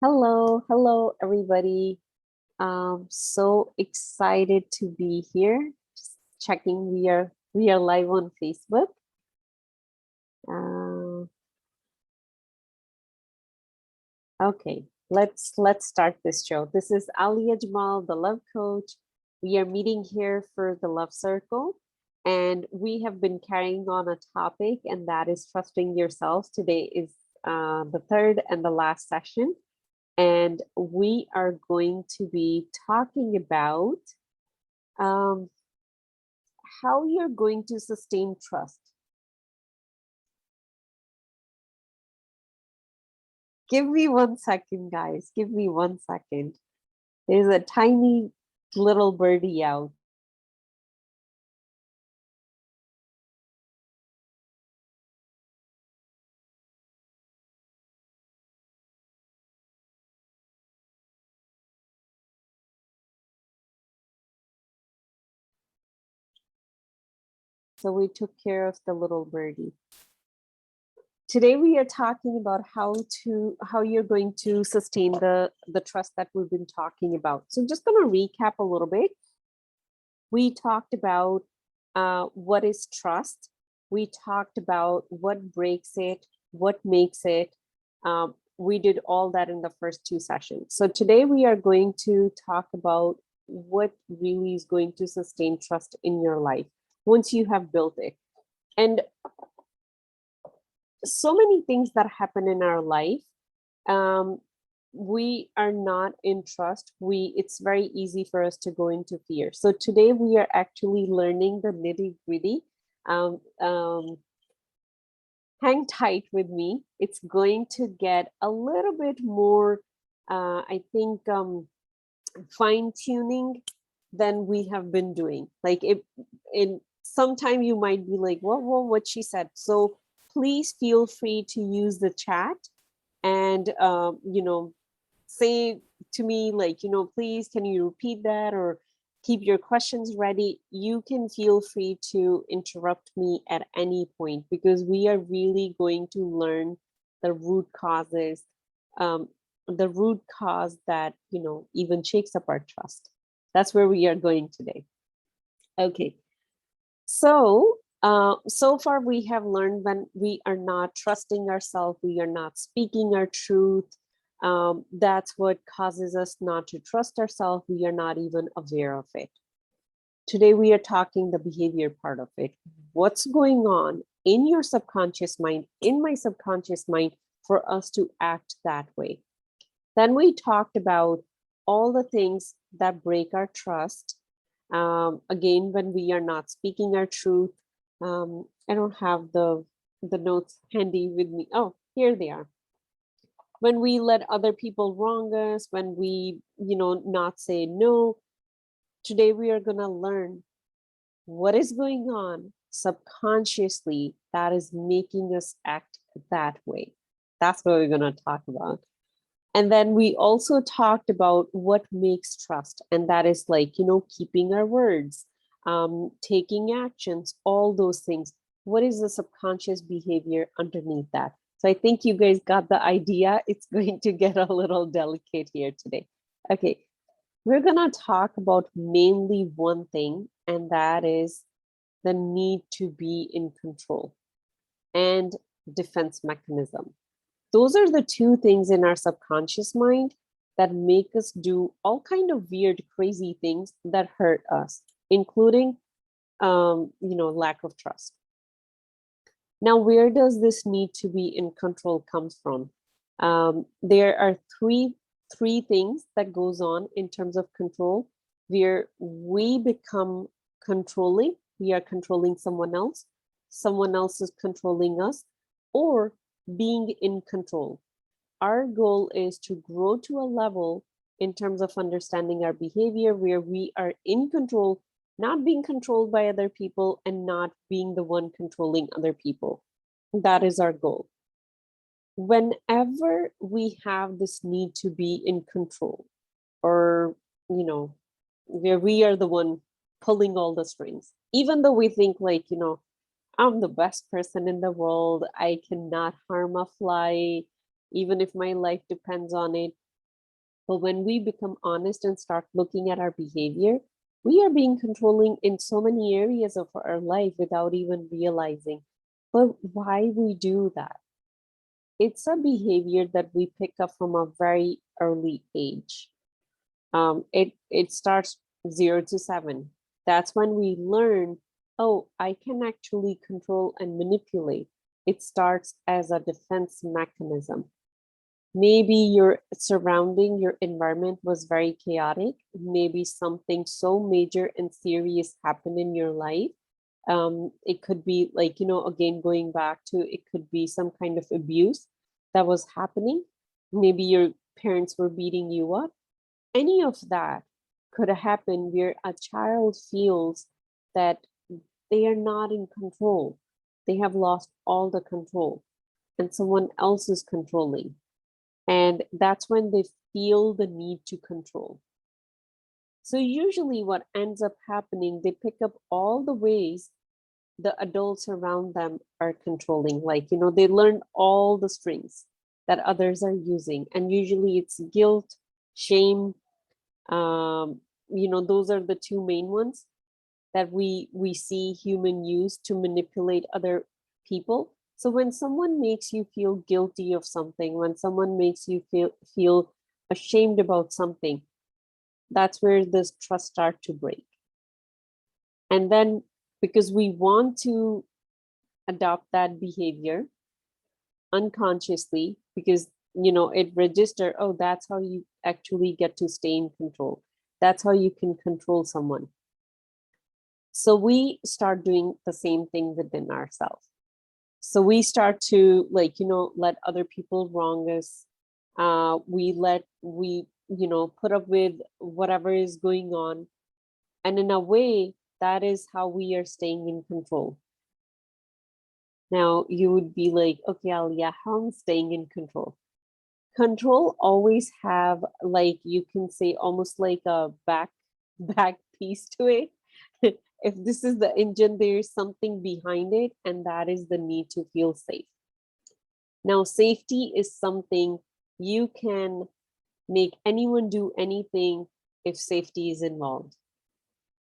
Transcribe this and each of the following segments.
Hello, everybody. So excited to be here. Just checking, we are live on Facebook. Uh, okay, let's start this show. This is Alia Jamal, the Love Coach. We are meeting here for the Love Circle, and we have been carrying on a topic, and that is trusting yourself. Today is the third and the last session. And we are going to be talking about um, how you're going to sustain trust. Give me 1 second, guys. Give me 1 second. There's a tiny little birdie out. So we took care of the little birdie. Today we are talking about how you're going to sustain the trust that we've been talking about. So I'm just going to recap a little bit. We talked about what is trust. We talked about what breaks it, what makes it. We did all that in the first two sessions. So today we are going to talk about what really is going to sustain trust in your life once you have built it. And so many things that happen in our life, we are not in trust. It's very easy for us to go into fear. So today we are actually learning the nitty gritty. Um, um, hang tight with me. It's going to get a little bit more, I think, fine tuning than we have been doing. Like if in sometime you might be like, what she said. So please feel free to use the chat and say to me like, please can you repeat that or keep your questions ready. You can feel free to interrupt me at any point because we are really going to learn the root causes, um, the root cause that even shakes up our trust. That's where we are going today. Okay, so so far we have learned when we are not trusting ourselves, we are not speaking our truth. That's what causes us not to trust ourselves. We are not even aware of it. Today we are talking the behavior part of it. What's going on in your subconscious mind, in my subconscious mind, for us to act that way? Then we talked about all the things that break our trust. Again, when we are not speaking our truth. I don't have the notes handy with me. Oh, here they are. When we let other people wrong us, when we, not say no. Today we are gonna learn what is going on subconsciously that is making us act that way. That's what we're gonna talk about. And then we also talked about what makes trust, and that is like, keeping our words, taking actions, all those things. What is the subconscious behavior underneath that? So I think you guys got the idea. It's going to get a little delicate here today. Okay, we're gonna talk about mainly one thing, and that is the need to be in control and defense mechanism. Those are the two things in our subconscious mind that make us do all kind of weird, crazy things that hurt us, including, lack of trust. Now, where does this need to be in control comes from? There are three things that goes on in terms of control, where we become controlling. We are controlling someone else is controlling us, or being in control. Our goal is to grow to a level in terms of understanding our behavior where we are in control, not being controlled by other people and not being the one controlling other people. That is our goal. Whenever we have this need to be in control, or, where we are the one pulling all the strings, even though we think like, I'm the best person in the world, I cannot harm a fly, even if my life depends on it. But when we become honest and start looking at our behavior, we are being controlling in so many areas of our life without even realizing. But why we do that? It's a behavior that we pick up from a very early age. It starts 0 to 7. That's when we learn, oh, I can actually control and manipulate. It starts as a defense mechanism. Maybe your surrounding, your environment was very chaotic. Maybe something so major and serious happened in your life. It could be like, again, going back to, it could be some kind of abuse that was happening. Maybe your parents were beating you up. Any of that could happen where a child feels that they are not in control. They have lost all the control and someone else is controlling. And that's when they feel the need to control. So usually what ends up happening, they pick up all the ways the adults around them are controlling. Like, they learn all the strings that others are using. And usually it's guilt, shame. Those are the two main ones that we see human use to manipulate other people. So when someone makes you feel guilty of something, when someone makes you feel ashamed about something, that's where this trust starts to break. And then because we want to adopt that behavior unconsciously, because it register, oh, that's how you actually get to stay in control. That's how you can control someone. So we start doing the same thing within ourselves. So we start to let other people wrong us. We put up with whatever is going on. And in a way, that is how we are staying in control. Now you would be like, okay, Alia, how am I staying in control? Control always have, you can say, almost like a back piece to it. If this is the engine, there is something behind it, and that is the need to feel safe. Now, safety is something you can make anyone do anything if safety is involved.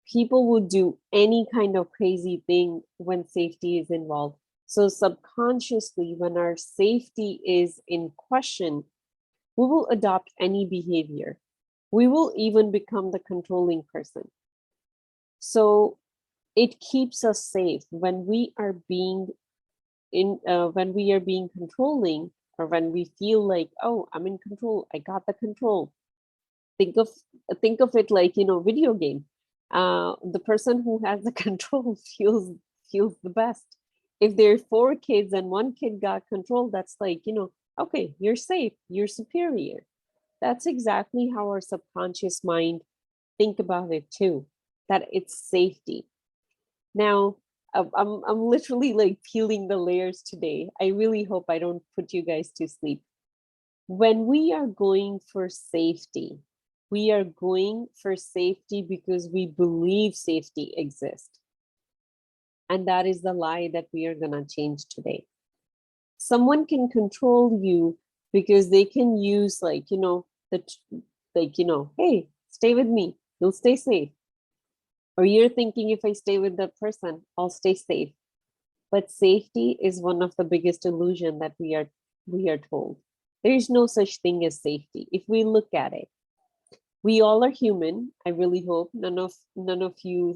People would do any kind of crazy thing when safety is involved. So subconsciously, when our safety is in question, we will adopt any behavior. We will even become the controlling person. So it keeps us safe when we are being controlling, or when we feel like, oh, I'm in control, I got the control. Think of it like, video game. The person who has the control feels the best. If there are 4 kids and 1 kid got control, that's like, okay, you're safe, you're superior. That's exactly how our subconscious mind think about it too, that it's safety. Now, I'm literally like peeling the layers today. I really hope I don't put you guys to sleep. When we are going for safety, we are going for safety because we believe safety exists. And that is the lie that we are going to change today. Someone can control you because they can use hey, stay with me, you'll stay safe. Or you're thinking, if I stay with that person, I'll stay safe. But safety is one of the biggest illusion that we are told. There is no such thing as safety. If we look at it, we all are human. I really hope none of you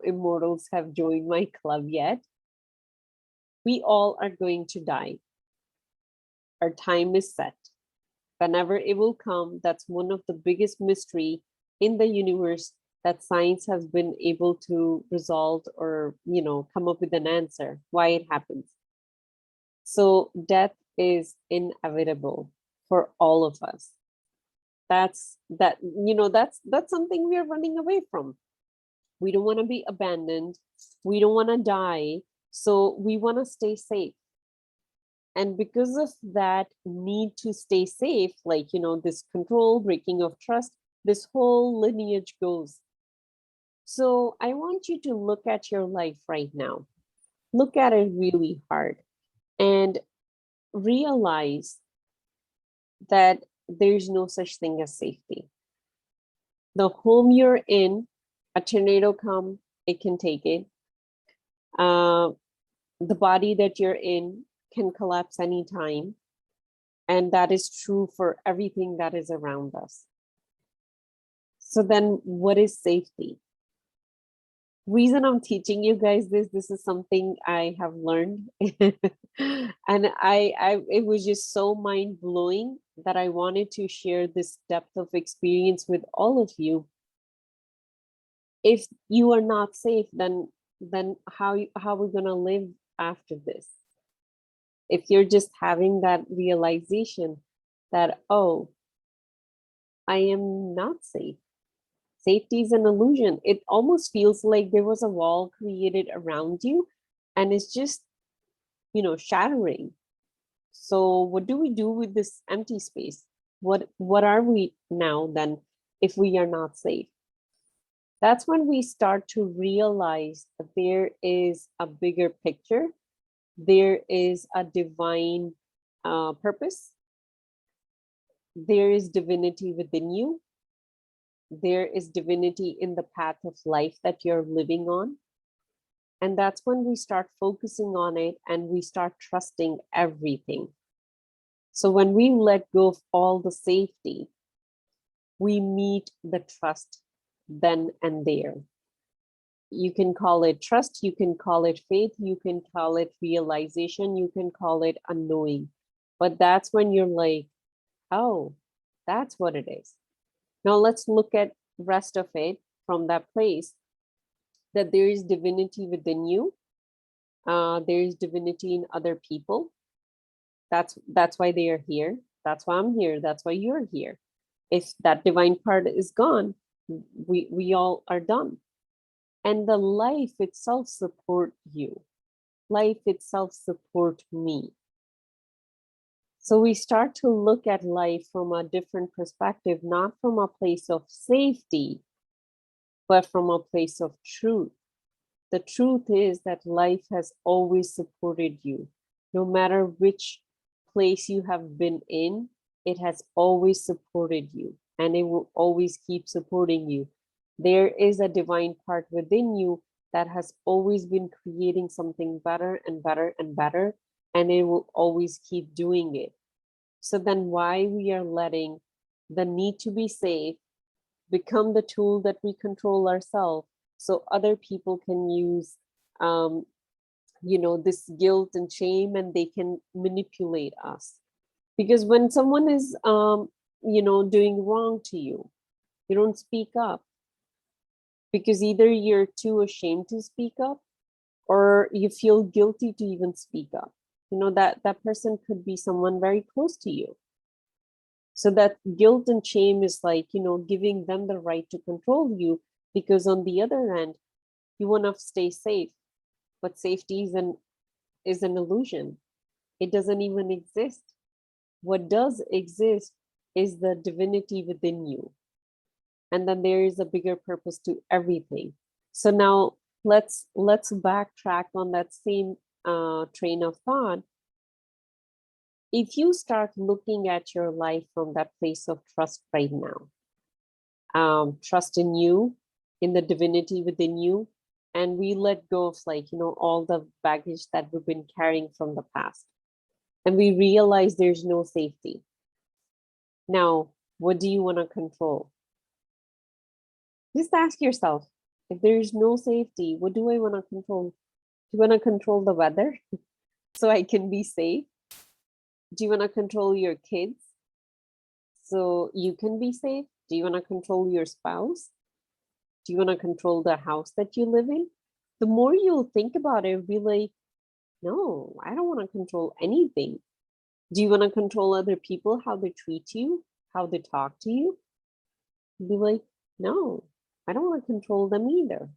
immortals have joined my club yet. We all are going to die. Our time is set. Whenever it will come, that's one of the biggest mystery in the universe that science has been able to resolve, or come up with an answer why it happens. So death is inevitable for all of us. That's something we are running away from. We don't want to be abandoned. We don't want to die. So we want to stay safe. And because of that need to stay safe, this control, breaking of trust, this whole lineage goes. So I want you to look at your life right now. Look at it really hard and realize that there's no such thing as safety. The home you're in, a tornado come, it can take it. The body that you're in can collapse anytime. And that is true for everything that is around us. So then what is safety? Reason I'm teaching you guys this is something I have learned. And it was just so mind-blowing that I wanted to share this depth of experience with all of you. If you are not safe, then how are we gonna live after this? If you're just having that realization that, oh, I am not safe. Safety is an illusion. It almost feels like there was a wall created around you and it's just, shattering. So what do we do with this empty space? What are we now then if we are not safe? That's when we start to realize that there is a bigger picture. There is a divine purpose. There is divinity within you. There is divinity in the path of life that you're living on. And that's when we start focusing on it and we start trusting everything. So when we let go of all the safety, we meet the trust then and there. You can call it trust, you can call it faith, you can call it realization, you can call it unknowing. But that's when you're like, oh, that's what it is. Now let's look at rest of it from that place, that there is divinity within you. There is divinity in other people. That's why they are here. That's why I'm here. That's why you're here. If that divine part is gone, we all are done. And the life itself support you. Life itself support me. So we start to look at life from a different perspective, not from a place of safety, but from a place of truth. The truth is that life has always supported you. No matter which place you have been in, it has always supported you and it will always keep supporting you. There is a divine part within you that has always been creating something better and better and better, and it will always keep doing it. So then why we are letting the need to be safe become the tool that we control ourselves so other people can use this guilt and shame and they can manipulate us. Because when someone is doing wrong to you, you don't speak up because either you're too ashamed to speak up or you feel guilty to even speak up. That person could be someone very close to you. So that guilt and shame is like, giving them the right to control you, because on the other end, you want to stay safe, but safety is an illusion. It doesn't even exist. What does exist is the divinity within you. And then there is a bigger purpose to everything. So now let's backtrack on that same train of thought. If you start looking at your life from that place of trust right now, trust in you, in the divinity within you, and we let go of all the baggage that we've been carrying from the past, and we realize there's no safety. Now, what do you want to control? Just ask yourself, if there's no safety, what do I want to control? Do you want to control the weather so I can be safe? Do you want to control your kids so you can be safe? Do you want to control your spouse? Do you want to control the house that you live in? The more you'll think about it, be like, no, I don't want to control anything. Do you want to control other people, how they treat you, how they talk to you? Be like, no, I don't want to control them either.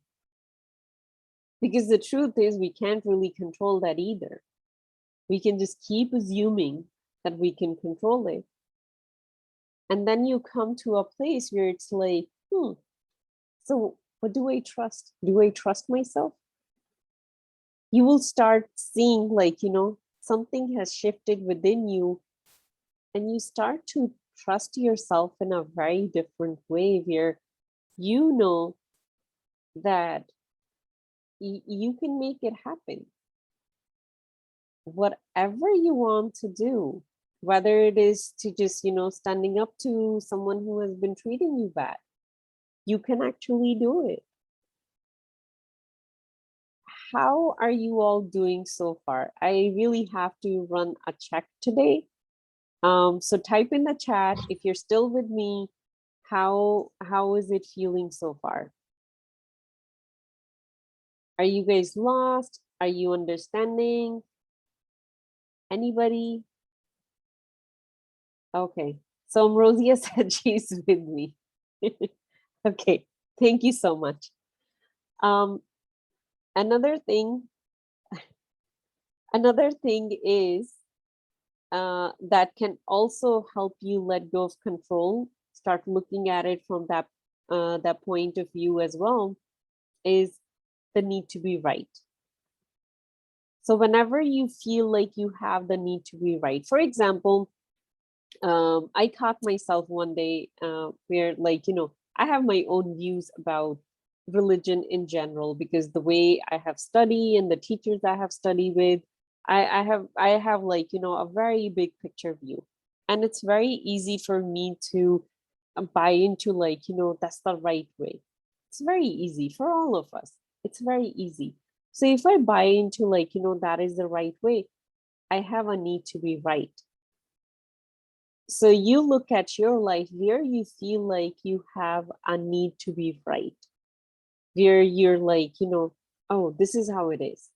Because the truth is, we can't really control that either. We can just keep assuming that we can control it. And then you come to a place where it's like, so what do I trust? Do I trust myself? You will start seeing something has shifted within you and you start to trust yourself in a very different way, where you know that you can make it happen. Whatever you want to do, whether it is to just, standing up to someone who has been treating you bad, you can actually do it. How are you all doing so far? I really have to run a check today. So type in the chat if you're still with me. How is it feeling so far? Are you guys lost? Are you understanding? Anybody? Okay. So Ambrosia said she's with me. Okay. Thank you so much. Another thing is that can also help you let go of control. Start looking at it from that point of view as well, is the need to be right. So whenever you feel like you have the need to be right, for example, I caught myself one day where, like, I have my own views about religion in general, because the way I have studied and the teachers I have studied with, I have like, a very big picture view. And it's very easy for me to buy into, like, that's the right way. It's very easy for all of us. It's very easy. So if I buy into, like, that is the right way, I have a need to be right. So you look at your life where you feel like you have a need to be right, where you're like, oh, this is how it is.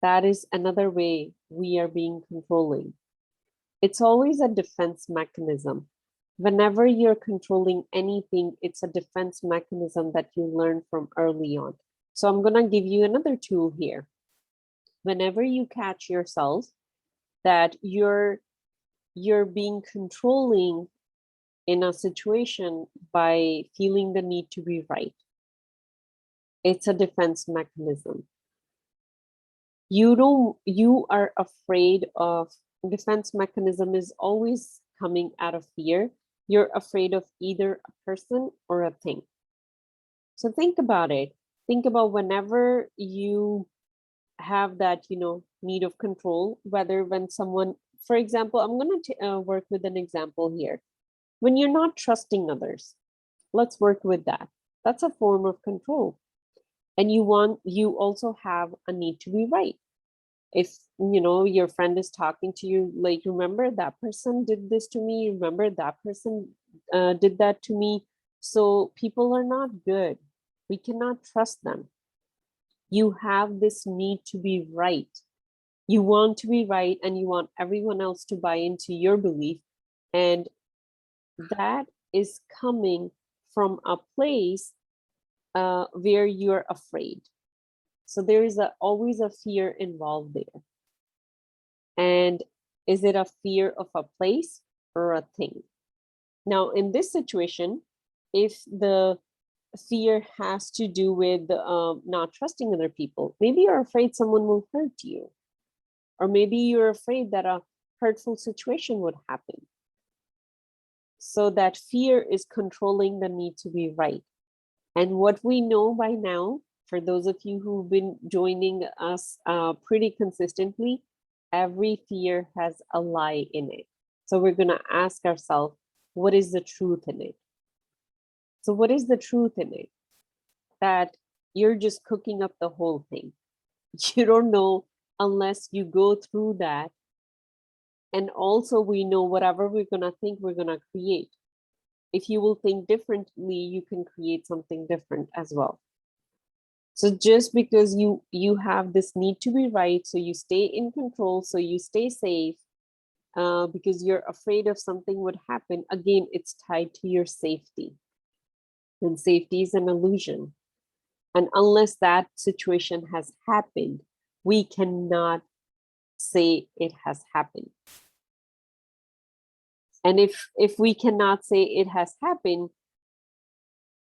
That is another way we are being controlling. It's always a defense mechanism. Whenever you're controlling anything, it's a defense mechanism that you learn from early on. So I'm going to give you another tool here. Whenever you catch yourself that you're being controlling in a situation by feeling the need to be right, it's a defense mechanism. You are afraid of, defense mechanism is always coming out of fear. You're afraid of either a person or a thing. So think about it. Think about whenever you have that, need of control, whether when someone, for example, I'm going to work with an example here. When you're not trusting others, let's work with that. That's a form of control. And you also have a need to be right. If, your friend is talking to you, like, remember that person did this to me, remember that person did that to me. So people are not good. We cannot trust them. You have this need to be right. You want to be right, and you want everyone else to buy into your belief. And that is coming from a place where you're afraid. So there is always a fear involved there. And is it a fear of a place or a thing? Now, in this situation, if the fear has to do with not trusting other people, maybe you're afraid someone will hurt you, or maybe you're afraid that a hurtful situation would happen. So that fear is controlling the need to be right. And what we know by now, for those of you who've been joining us pretty consistently, every fear has a lie in it. So we're going to ask ourselves, what is the truth in it? So what is the truth in it? That you're just cooking up the whole thing. You don't know unless you go through that. And also we know whatever we're going to think, we're going to create. If you will think differently, you can create something different as well. So just because you have this need to be right, so you stay in control, so you stay safe, because you're afraid of something would happen, again, it's tied to your safety. And safety is an illusion. And unless that situation has happened, we cannot say it has happened. And if we cannot say it has happened,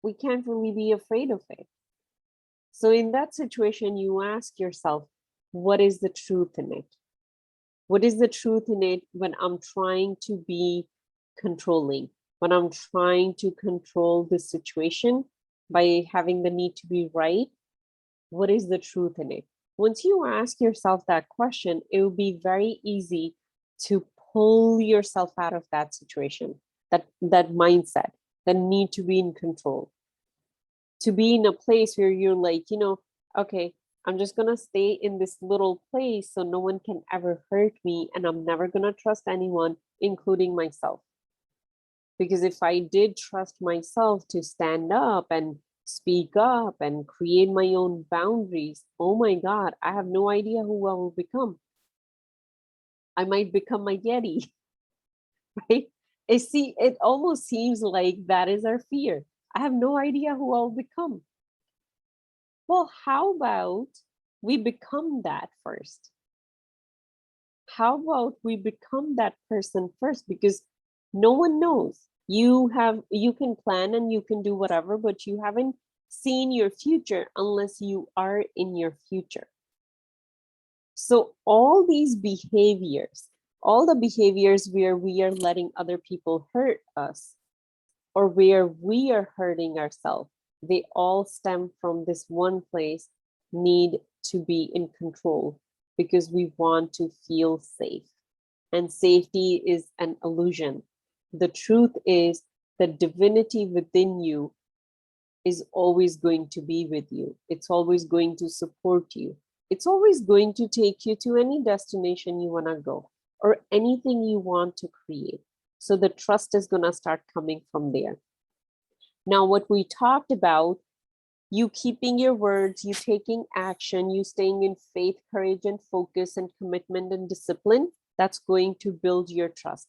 we can't really be afraid of it. So in that situation, you ask yourself, what is the truth in it? What is the truth in it when I'm trying to be controlling, when I'm trying to control the situation by having the need to be right? What is the truth in it? Once you ask yourself that question, it will be very easy to pull yourself out of that situation, that mindset, the need to be in control, to be in a place where you're like, okay, I'm just gonna stay in this little place so no one can ever hurt me, and I'm never gonna trust anyone, including myself. Because if I did trust myself to stand up and speak up and create my own boundaries, oh my God, I have no idea who I will become. I might become my Yeti, right? It almost seems like that is our fear. I have no idea who I'll become. Well, how about we become that first? How about we become that person first? Because no one knows. You can plan and you can do whatever, but you haven't seen your future unless you are in your future. So all these behaviors, all the behaviors where we are letting other people hurt us or where we are hurting ourselves, they all stem from this one place: need to be in control, because we want to feel safe. And safety is an illusion. The truth is, the divinity within you is always going to be with you. It's always going to support you. It's always going to take you to any destination you want to go or anything you want to create. So the trust is going to start coming from there. Now, what we talked about, you keeping your words, you taking action, you staying in faith, courage, and focus, and commitment and discipline, that's going to build your trust.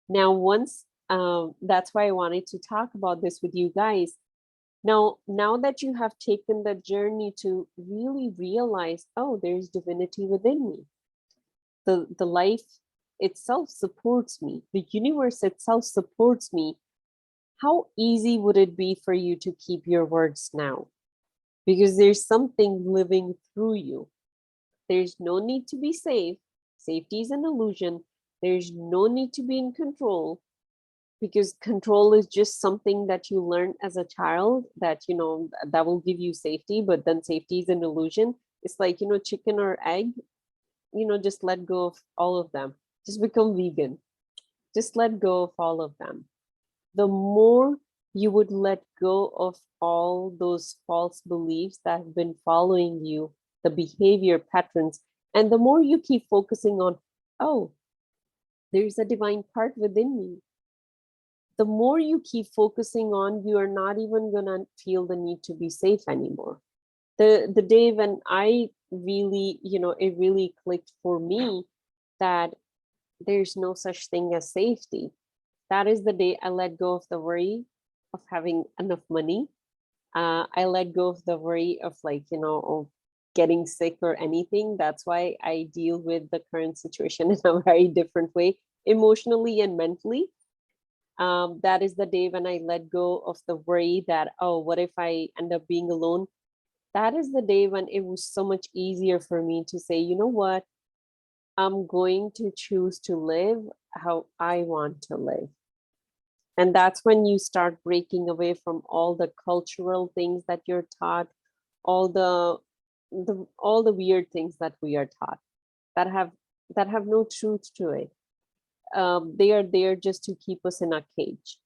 Now, that's why I wanted to talk about this with you guys. Now that you have taken the journey to really realize, oh, there's divinity within me. The life itself supports me. The universe itself supports me. How easy would it be for you to keep your words now? Because there's something living through you. There's no need to be safe. Safety is an illusion. There's no need to be in control, because control is just something that you learn as a child that, that will give you safety, but then safety is an illusion. It's like, chicken or egg, just let go of all of them. Just become vegan. Just let go of all of them. The more you would let go of all those false beliefs that have been following you, the behavior patterns, and the more you keep focusing on, oh, there's a divine part within me, the more you keep focusing on, you are not even gonna feel the need to be safe anymore. The day when I really, it really clicked for me that there's no such thing as safety. That is the day I let go of the worry of having enough money. I let go of the worry of of getting sick or anything. That's why I deal with the current situation in a very different way, emotionally and mentally. That is the day when I let go of the worry that, oh, what if I end up being alone? That is the day when it was so much easier for me to say, you know what? I'm going to choose to live how I want to live. And that's when you start breaking away from all the cultural things that you're taught, all the weird things that we are taught that have no truth to it. They are there just to keep us in a cage,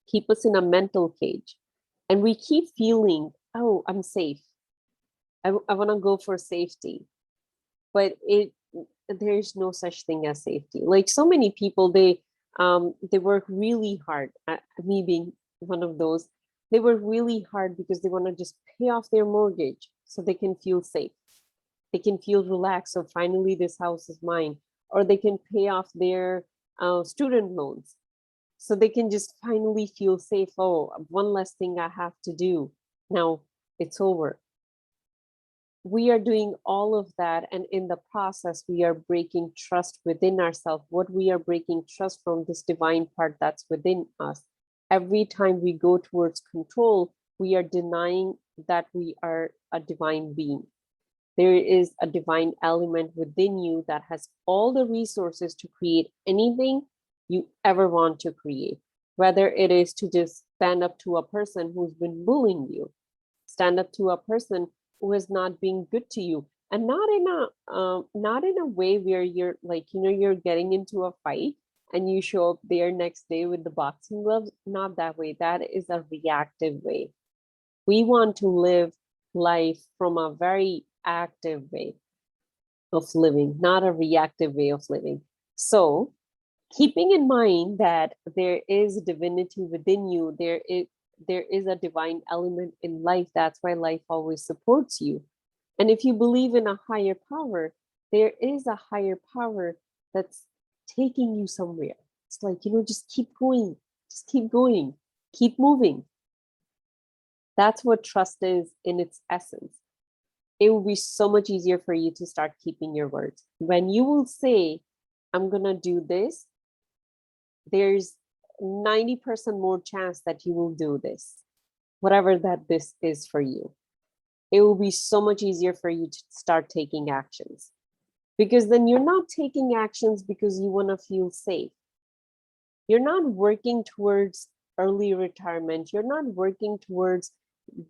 keep us in a mental cage. And we keep feeling, oh, I'm safe. I want to go for safety. But there's no such thing as safety. Like so many people, they work really hard. Me being one of those, they work really hard because they want to just pay off their mortgage so they can feel safe. They can feel relaxed. So finally, this house is mine. Or they can pay off their student loans so they can just finally feel safe. Oh, one less thing I have to do. Now it's over. We are doing all of that, and in the process we are breaking trust within ourselves. What we are breaking trust from, this divine part that's within us. Every time we go towards control, we are denying that we are a divine being. There is a divine element within you that has all the resources to create anything you ever want to create, whether it is to just stand up to a person who's been bullying you, stand up to a person who is not being good to you, and not in a way where you're like, you're getting into a fight and you show up there next day with the boxing gloves. Not that way. That is a reactive way. We want to live life from a very active way of living, not a reactive way of living. So keeping in mind that there is divinity within you, there is a divine element in life. That's why life always supports you. And if you believe in a higher power, there is a higher power that's taking you somewhere. It's like, just keep going, keep moving. That's what trust is in its essence. It will be so much easier for you to start keeping your words. When you will say, I'm going to do this, there's 90% more chance that you will do this, whatever that this is for you. It will be so much easier for you to start taking actions, because then you're not taking actions because you want to feel safe. You're not working towards early retirement. You're not working towards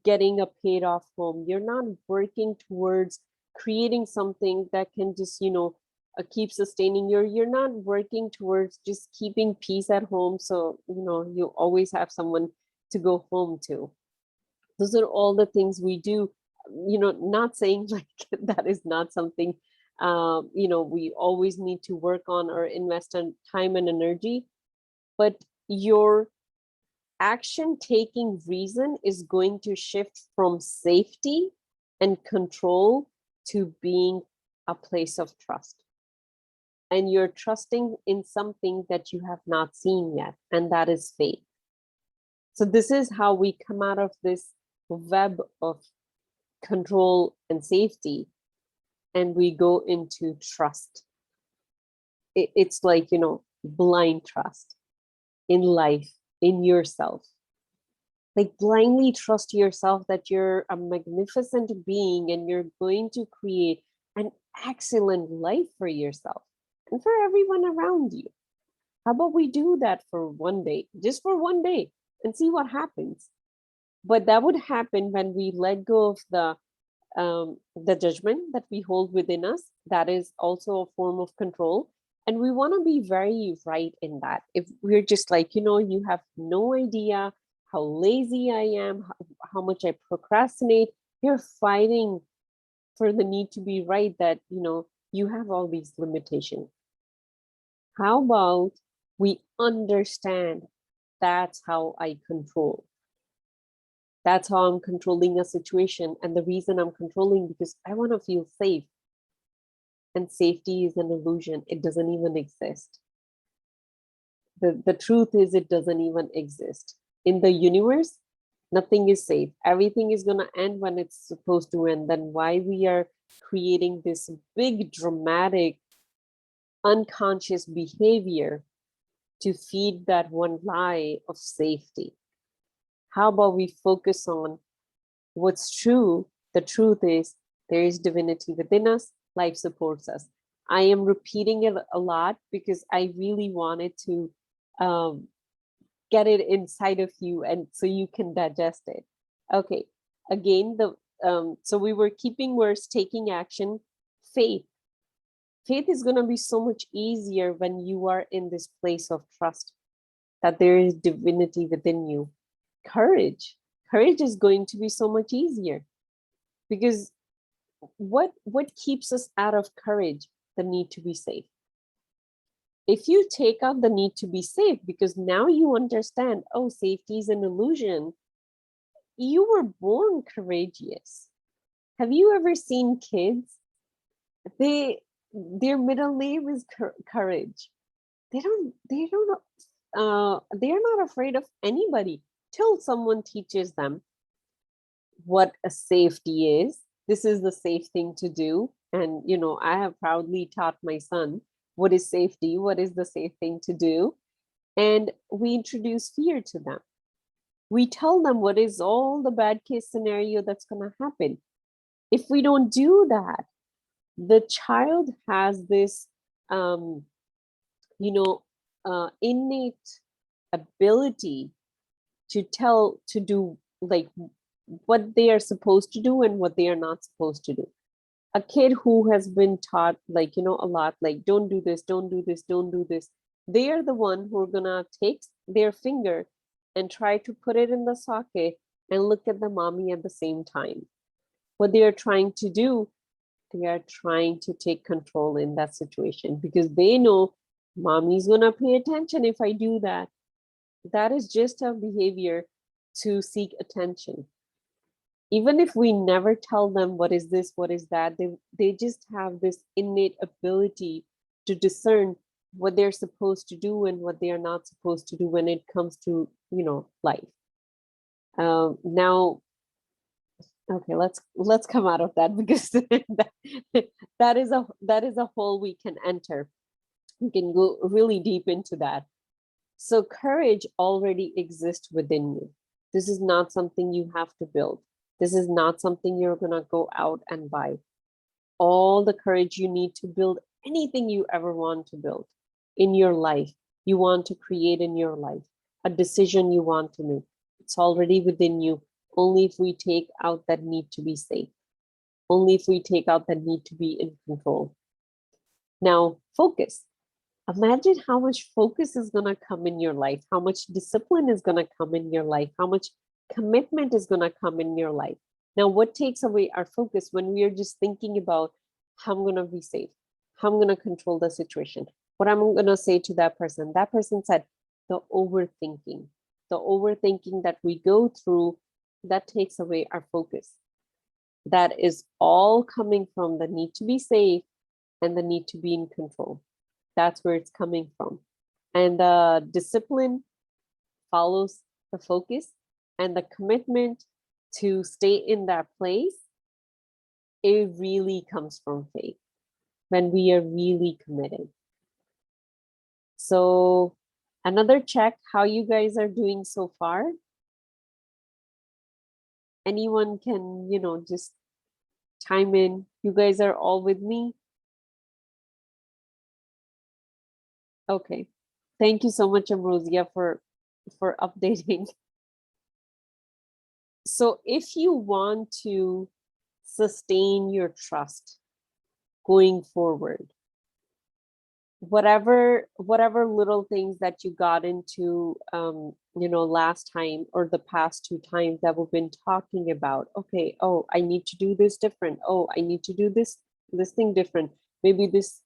getting a paid off home. You're not working towards creating something that can just, keep sustaining you. You're not working towards just keeping peace at home. So, you always have someone to go home to. Those are all the things we do, not saying like that is not something, we always need to work on or invest in time and energy, but your action taking reason is going to shift from safety and control to being a place of trust. And you're trusting in something that you have not seen yet, and that is faith. So this is how we come out of this web of control and safety, and we go into trust. It's like, blind trust in life, in yourself. Like blindly trust yourself that you're a magnificent being and you're going to create an excellent life for yourself and for everyone around you. How about we do that for one day, just for one day, and see what happens? But that would happen when we let go of the judgment that we hold within us. That is also a form of control. And we want to be very right in that. If we're just like, you have no idea how lazy I am, how much I procrastinate, you're fighting for the need to be right, that, you have all these limitations. How about we understand that's how I control? That's how I'm controlling a situation. And the reason I'm controlling, because I want to feel safe. And safety is an illusion. It doesn't even exist. The truth is, it doesn't even exist. In the universe, nothing is safe. Everything is going to end when it's supposed to end. Then why we are creating this big, dramatic, unconscious behavior to feed that one lie of safety? How about we focus on what's true? The truth is, there is divinity within us. Life supports us. I am repeating it a lot because I really wanted to get it inside of you, and so you can digest it. Okay, again, so we were keeping words, taking action, faith. Faith is going to be so much easier when you are in this place of trust that there is divinity within you. Courage is going to be so much easier, because what keeps us out of courage? The need to be safe. If you take out the need to be safe, because now you understand, oh, safety is an illusion, you were born courageous. Have you ever seen kids? Their middle name is Courage. They're not afraid of anybody till someone teaches them what a safety is. This is the safe thing to do. And, I have proudly taught my son what is safety, what is the safe thing to do. And we introduce fear to them. We tell them what is all the bad case scenario that's going to happen. If we don't do that, the child has this, innate ability to do like what they are supposed to do and what they are not supposed to do. A kid who has been taught a lot, like don't do this, don't do this, don't do this, they are the one who are gonna take their finger and try to put it in the socket and look at the mommy at the same time. What they are trying to do, they are trying to take control in that situation because they know mommy's gonna pay attention if I do that. That is just a behavior to seek attention. Even if we never tell them what is this, what is that, they just have this innate ability to discern what they're supposed to do and what they are not supposed to do when it comes to life. Now, okay, let's come out of that because that is a hole we can enter. We can go really deep into that. So courage already exists within you. This is not something you have to build. This is not something you're going to go out and buy. All the courage you need to build anything you ever want to build in your life, you want to create in your life, a decision you want to make, it's already within you. Only if we take out that need to be safe. Only if we take out that need to be in control. Now, focus. Imagine how much focus is going to come in your life, how much discipline is going to come in your life, how much commitment is going to come in your life. Now, what takes away our focus when we are just thinking about how I'm going to be safe, how I'm going to control the situation, what I'm going to say to that person? That person said the overthinking that we go through, that takes away our focus. That is all coming from the need to be safe and the need to be in control. That's where it's coming from. And the discipline follows the focus, and the commitment to stay in that place, it really comes from faith when we are really committed. So another check how you guys are doing so far. Anyone can, just chime in. You guys are all with me? Okay. Thank you so much, Ambrosia, for updating. So if you want to sustain your trust going forward, whatever little things that you got into last time or the past 2 times that we've been talking about, okay, oh, I need to do this different, oh, I need to do this thing different, maybe this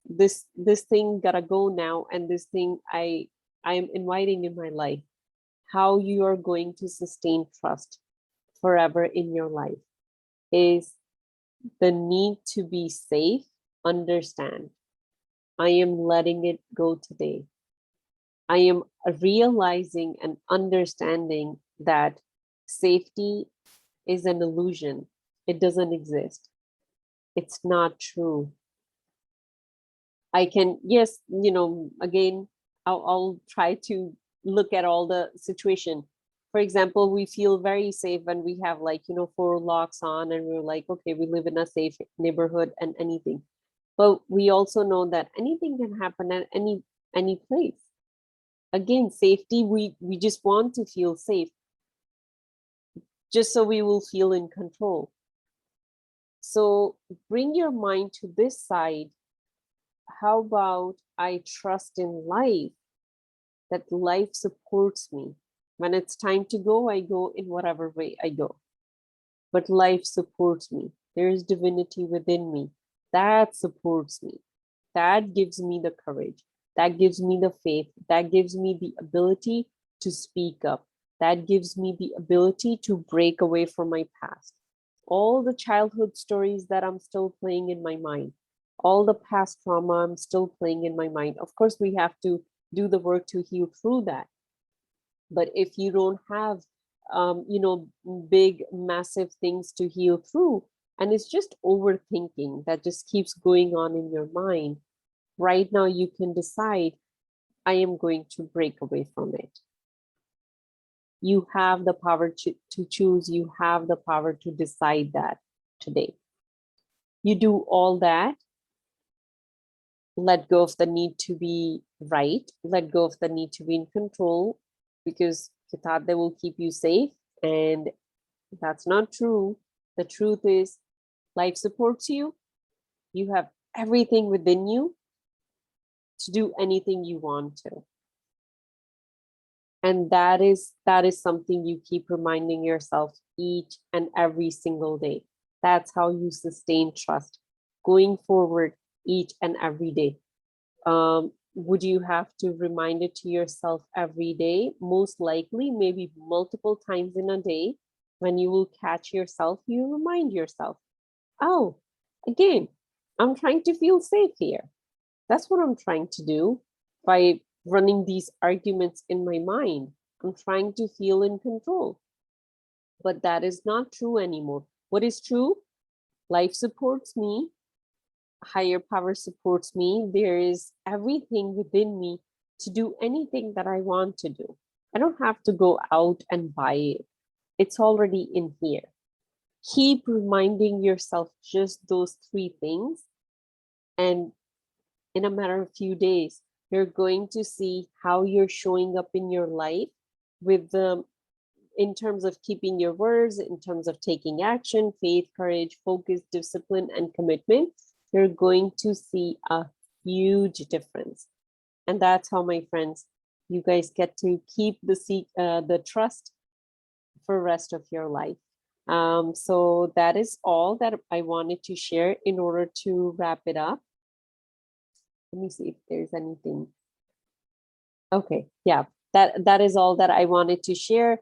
thing gotta go now, and this thing I am inviting in my life. How you are going to sustain trust forever in your life is the need to be safe. Understand, I am letting it go today. I am realizing and understanding that safety is an illusion. It doesn't exist. It's not true. I can, yes, again, I'll try to look at all the situation. For example, we feel very safe when we have 4 locks on and we're like, okay, we live in a safe neighborhood and anything. But we also know that anything can happen at any place. Again, safety, we just want to feel safe, just so we will feel in control. So bring your mind to this side. How about I trust in life, that life supports me. When it's time to go, I go in whatever way I go. But life supports me. There is divinity within me that supports me. That gives me the courage. That gives me the faith. That gives me the ability to speak up. That gives me the ability to break away from my past. All the childhood stories that I'm still playing in my mind, all the past trauma I'm still playing in my mind. Of course, we have to do the work to heal through that. But if you don't have, big, massive things to heal through, and it's just overthinking that just keeps going on in your mind, right now you can decide, I am going to break away from it. You have the power to choose. You have the power to decide that today. You do all that, let go of the need to be right, let go of the need to be in control, because you thought they will keep you safe, and that's not true. The truth is, life supports you. You have everything within you to do anything you want to. And that is something you keep reminding yourself each and every single day. That's how you sustain trust going forward each and every day. Would you have to remind it to yourself every day? Most likely, maybe multiple times in a day. When you will catch yourself, you remind yourself, oh, again, I'm trying to feel safe here. That's what I'm trying to do by running these arguments in my mind. I'm trying to feel in control. But that is not true anymore. What is true? Life supports me. Higher power supports me. There is everything within me to do anything that I want to do. I don't have to go out and buy it. It's already in here. Keep reminding yourself just those three things, and in a matter of a few days, you're going to see how you're showing up in your life with in terms of keeping your words, in terms of taking action, faith, courage, focus, discipline, and commitment. You're going to see a huge difference. And that's how, my friends, you guys get to keep the trust for the rest of your life. So that is all that I wanted to share in order to wrap it up. Let me see if there's anything. Okay, yeah, that is all that I wanted to share.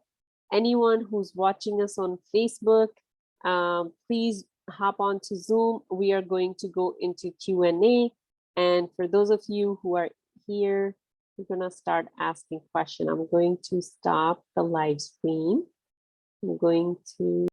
Anyone who's watching us on Facebook, please hop on to Zoom. We are going to go into Q&A. And for those of you who are here, we're gonna start asking questions. I'm going to stop the live stream. I'm going to